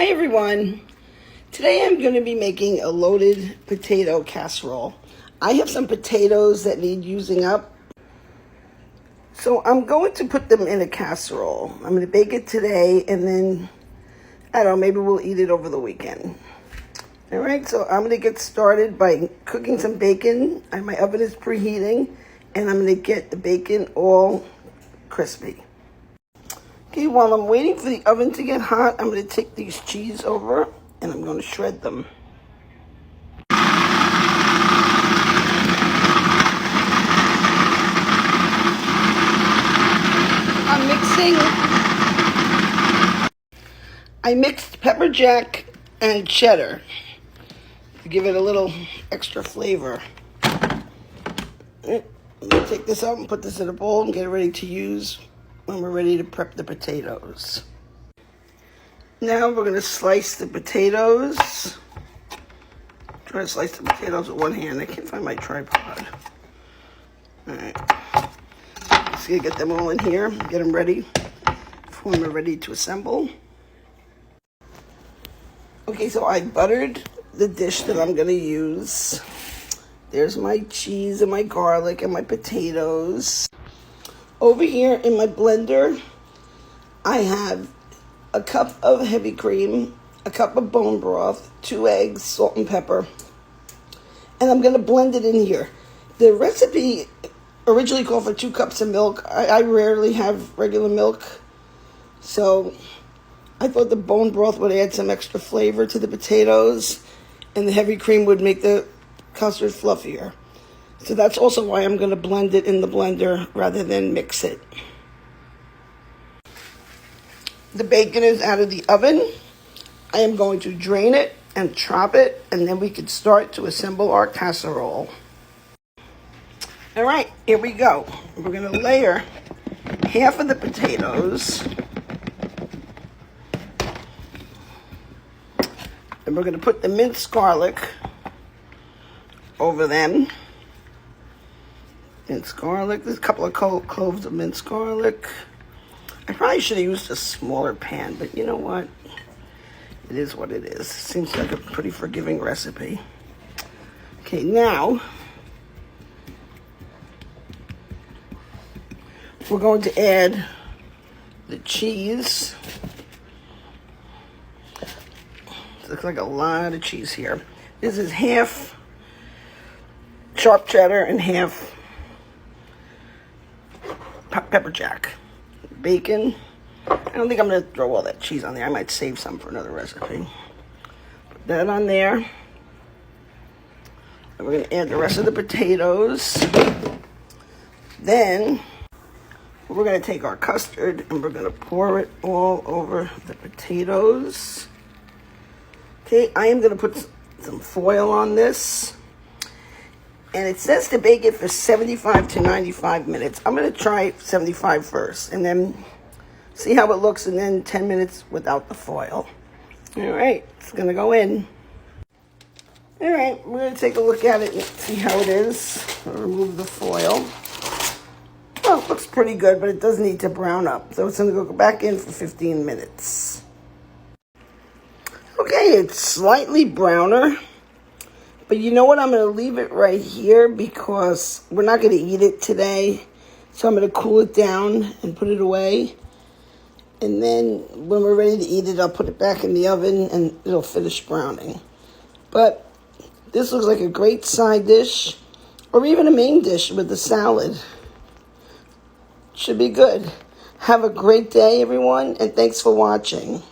Hi everyone. Today I'm going to be making a loaded potato casserole. I have some potatoes that need using up. So I'm going to put them in a casserole. I'm going to bake it today and then, I don't know, maybe we'll eat it over the weekend. All right, so I'm going to get started by cooking some bacon. My oven is preheating and I'm going to get the bacon all crispy. Okay, while I'm waiting for the oven to get hot, I'm going to take these cheese over and I'm going to shred them. I mixed pepper jack and cheddar to give it a little extra flavor. I'm going to take this out and put this in a bowl and get it ready to use when we're ready to prep the potatoes. Now we're going to slice the potatoes. Try to slice the potatoes with one hand. I can't find my tripod. All right. Just going to get them all in here, get them ready for when we're ready to assemble. Okay, so I buttered the dish that I'm going to use. There's my cheese and my garlic and my potatoes. Over here in my blender, I have a cup of heavy cream, a cup of bone broth, 2 eggs, salt and pepper, and I'm going to blend it in here. The recipe originally called for 2 cups of milk. I rarely have regular milk, so I thought the bone broth would add some extra flavor to the potatoes, and the heavy cream would make the custard fluffier. So that's also why I'm going to blend it in the blender rather than mix it. The bacon is out of the oven. I am going to drain it and chop it, and then we can start to assemble our casserole. All right, here we go. We're going to layer half of the potatoes. And we're going to put the minced garlic over them. Minced garlic. There's a couple of cloves of minced garlic. I probably should have used a smaller pan, but you know what? It is what it is. Seems like a pretty forgiving recipe. Okay, now we're going to add the cheese. Looks like a lot of cheese here. This is half sharp cheddar and half pepper jack. Bacon. I don't think I'm going to throw all that cheese on there. I might save some for another recipe. Put that on there. And we're going to add the rest of the potatoes. Then we're going to take our custard and we're going to pour it all over the potatoes. Okay, I am going to put some foil on this. And it says to bake it for 75 to 95 minutes. I'm going to try 75 first and then see how it looks, and then 10 minutes without the foil. All right, it's going to go in. All right, we're going to take a look at it and see how it is. I'll remove the foil. Well, it looks pretty good, but it does need to brown up. So it's going to go back in for 15 minutes. Okay, it's slightly browner. But you know what? I'm going to leave it right here because we're not going to eat it today. So I'm going to cool it down and put it away. And then when we're ready to eat it, I'll put it back in the oven and it'll finish browning. But this looks like a great side dish or even a main dish with the salad. Should be good. Have a great day, everyone, and thanks for watching.